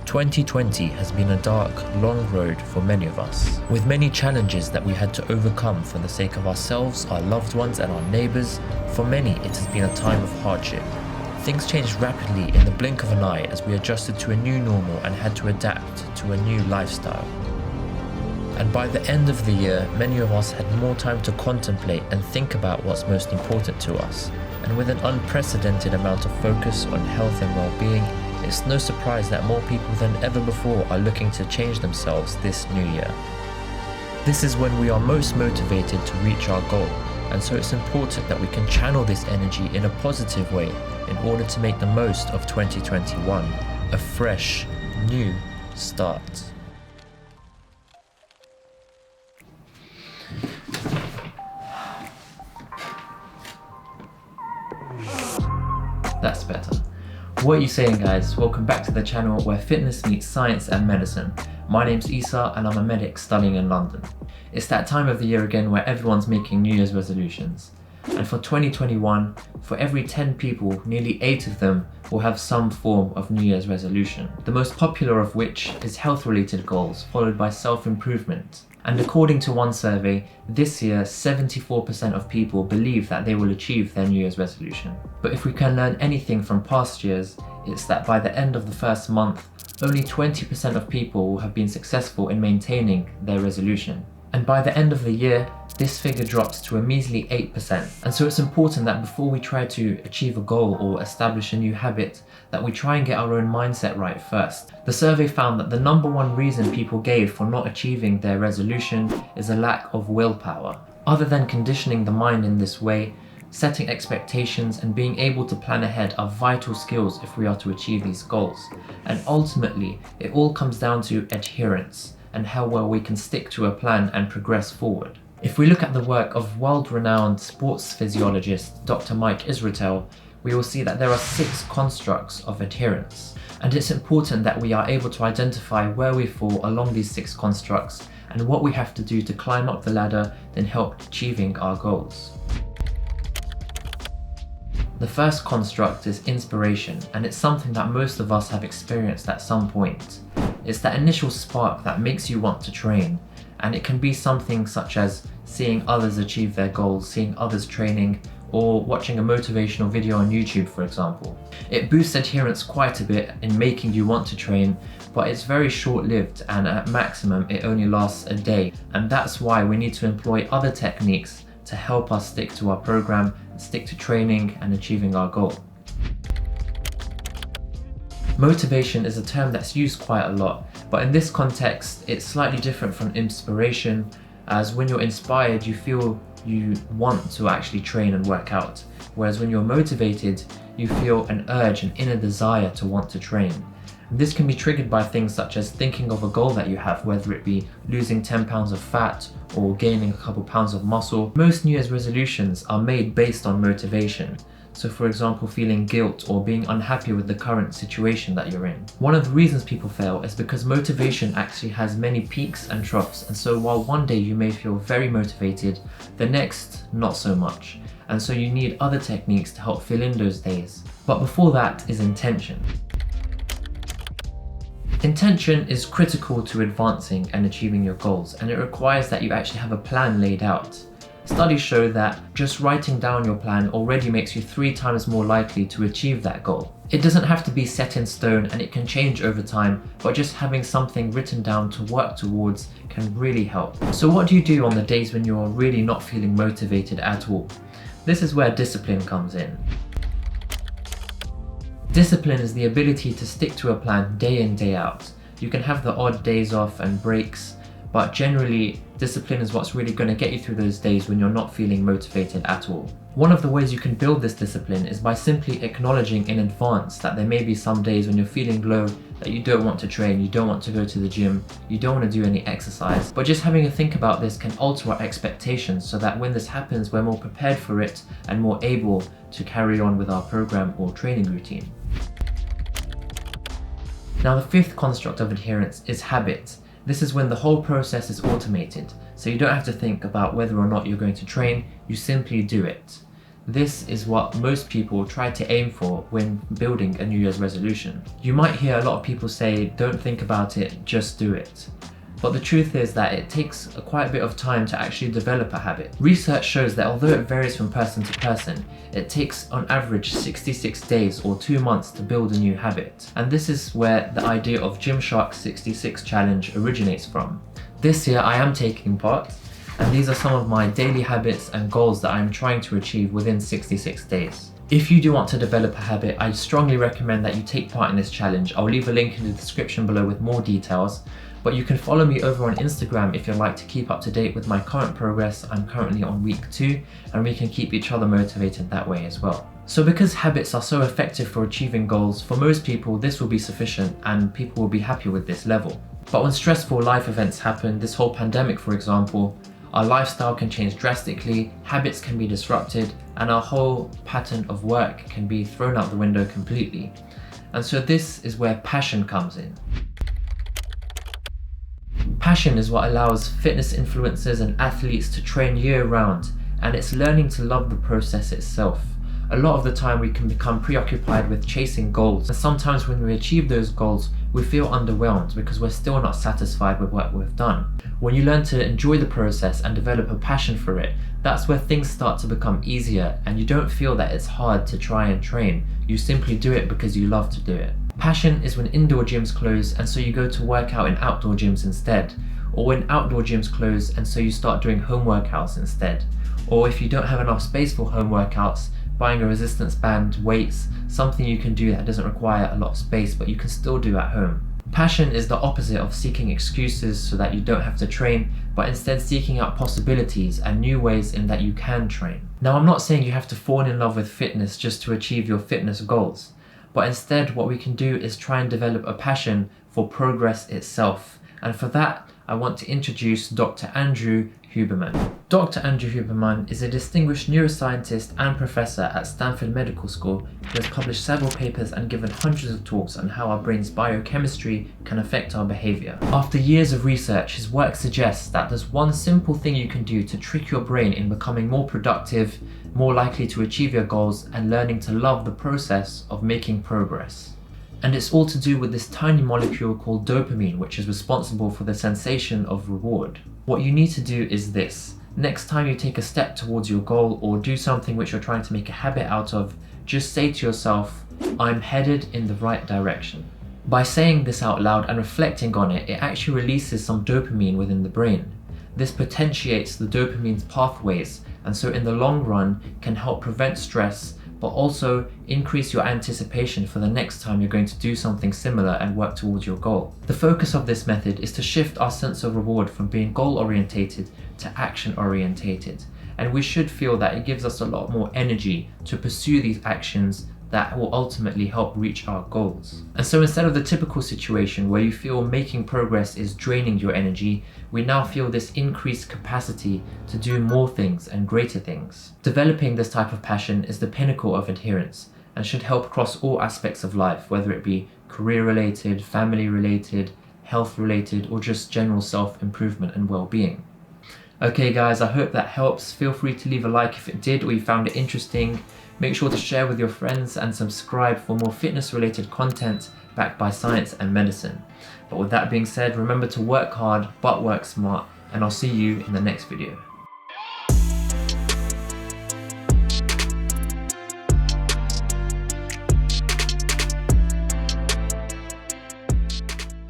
2020 has been a dark, long road for many of us, with many challenges that we had to overcome for the sake of ourselves, our loved ones and our neighbours. For many, it has been a time of hardship. Things changed rapidly in the blink of an eye as we adjusted to a new normal and had to adapt to a new lifestyle. And by the end of the year, many of us had more time to contemplate and think about what's most important to us. And with an unprecedented amount of focus on health and well-being, it's no surprise that more people than ever before are looking to change themselves this new year. This is when we are most motivated to reach our goal, and so it's important that we can channel this energy in a positive way in order to make the most of 2021, a fresh, new start. That's better. What are you saying, guys? Welcome back to the channel where fitness meets science and medicine. My name's Isa and I'm a medic studying in London. It's that time of the year again where everyone's making New Year's resolutions. And for 2021, for every 10 people, nearly 8 of them will have some form of New Year's resolution. The most popular of which is health-related goals, followed by self-improvement. And according to one survey, this year 74% of people believe that they will achieve their New Year's resolution. But if we can learn anything from past years, it's that by the end of the first month, only 20% of people will have been successful in maintaining their resolution. And by the end of the year, this figure drops to a measly 8%. And so it's important that before we try to achieve a goal or establish a new habit, that we try and get our own mindset right first. The survey found that the number one reason people gave for not achieving their resolution is a lack of willpower. Other than conditioning the mind in this way, setting expectations and being able to plan ahead are vital skills if we are to achieve these goals. And ultimately, it all comes down to adherence and how well we can stick to a plan and progress forward. If we look at the work of world-renowned sports physiologist Dr. Mike Israetel, we will see that there are 6 constructs of adherence. And it's important that we are able to identify where we fall along these 6 constructs and what we have to do to climb up the ladder and help achieving our goals. The first construct is inspiration, and it's something that most of us have experienced at some point. It's that initial spark that makes you want to train, and it can be something such as seeing others achieve their goals, seeing others training, or watching a motivational video on YouTube, for example. It boosts adherence quite a bit in making you want to train, but it's very short-lived and at maximum it only lasts a day. And that's why we need to employ other techniques to help us stick to our program, stick to training and achieving our goal. Motivation is a term that's used quite a lot, but in this context it's slightly different from inspiration, as when you're inspired you feel you want to actually train and work out, whereas when you're motivated you feel an urge, an inner desire to want to train. And this can be triggered by things such as thinking of a goal that you have, whether it be losing 10 pounds of fat or gaining a couple pounds of muscle. Most New Year's resolutions are made based on motivation. So for example, feeling guilt or being unhappy with the current situation that you're in. One of the reasons people fail is because motivation actually has many peaks and troughs, and so while one day you may feel very motivated, the next not so much. And so you need other techniques to help fill in those days. But before that is intention. Intention is critical to advancing and achieving your goals, and it requires that you actually have a plan laid out. Studies show that just writing down your plan already makes you 3 times more likely to achieve that goal. It doesn't have to be set in stone and it can change over time, but just having something written down to work towards can really help. So what do you do on the days when you're really not feeling motivated at all? This is where discipline comes in. Discipline is the ability to stick to a plan day in, day out. You can have the odd days off and breaks, but generally, discipline is what's really going to get you through those days when you're not feeling motivated at all. One of the ways you can build this discipline is by simply acknowledging in advance that there may be some days when you're feeling low, that you don't want to train, you don't want to go to the gym, you don't want to do any exercise. But just having a think about this can alter our expectations so that when this happens, we're more prepared for it and more able to carry on with our program or training routine. Now the 5th construct of adherence is habit. This is when the whole process is automated, so you don't have to think about whether or not you're going to train, you simply do it. This is what most people try to aim for when building a New Year's resolution. You might hear a lot of people say, don't think about it, just do it. But the truth is that it takes quite a bit of time to actually develop a habit. Research shows that although it varies from person to person, it takes on average 66 days or 2 months to build a new habit. And this is where the idea of Gymshark 66 challenge originates from. This year I am taking part, and these are some of my daily habits and goals that I am trying to achieve within 66 days. If you do want to develop a habit, I strongly recommend that you take part in this challenge. I'll leave a link in the description below with more details. But you can follow me over on Instagram if you'd like to keep up to date with my current progress. I'm currently on week 2, and we can keep each other motivated that way as well. So because habits are so effective for achieving goals, for most people this will be sufficient and people will be happy with this level. But when stressful life events happen, this whole pandemic for example, our lifestyle can change drastically, habits can be disrupted, and our whole pattern of work can be thrown out the window completely. And so this is where passion comes in. Passion is what allows fitness influencers and athletes to train year-round, and it's learning to love the process itself. A lot of the time we can become preoccupied with chasing goals, and sometimes when we achieve those goals we feel underwhelmed because we're still not satisfied with what we've done. When you learn to enjoy the process and develop a passion for it, that's where things start to become easier and you don't feel that it's hard to try and train. You simply do it because you love to do it. Passion is when indoor gyms close and so you go to work out in outdoor gyms instead, or when outdoor gyms close and so you start doing home workouts instead, or if you don't have enough space for home workouts, buying a resistance band, weights, something you can do that doesn't require a lot of space but you can still do at home. Passion is the opposite of seeking excuses so that you don't have to train, but instead seeking out possibilities and new ways in that you can train. Now I'm not saying you have to fall in love with fitness just to achieve your fitness goals, but instead what we can do is try and develop a passion for progress itself. And for that, I want to introduce Dr. Andrew Huberman. Dr. Andrew Huberman is a distinguished neuroscientist and professor at Stanford Medical School who has published several papers and given hundreds of talks on how our brain's biochemistry can affect our behavior. After years of research, his work suggests that there's one simple thing you can do to trick your brain in becoming more productive, more likely to achieve your goals, and learning to love the process of making progress. And it's all to do with this tiny molecule called dopamine, which is responsible for the sensation of reward. What you need to do is this. Next time you take a step towards your goal or do something which you're trying to make a habit out of, just say to yourself, I'm headed in the right direction. By saying this out loud and reflecting on it, it actually releases some dopamine within the brain. This potentiates the dopamine's pathways, and so in the long run can help prevent stress, but also increase your anticipation for the next time you're going to do something similar and work towards your goal. The focus of this method is to shift our sense of reward from being goal-orientated to action-orientated, and we should feel that it gives us a lot more energy to pursue these actions that will ultimately help reach our goals. And so instead of the typical situation where you feel making progress is draining your energy, we now feel this increased capacity to do more things and greater things. Developing this type of passion is the pinnacle of adherence and should help across all aspects of life, whether it be career related, family related, health related, or just general self-improvement and well-being. Okay guys, I hope that helps. Feel free to leave a like if it did or you found it interesting. Make sure to share with your friends and subscribe for more fitness related content backed by science and medicine. But with that being said, remember to work hard but work smart, and I'll see you in the next video.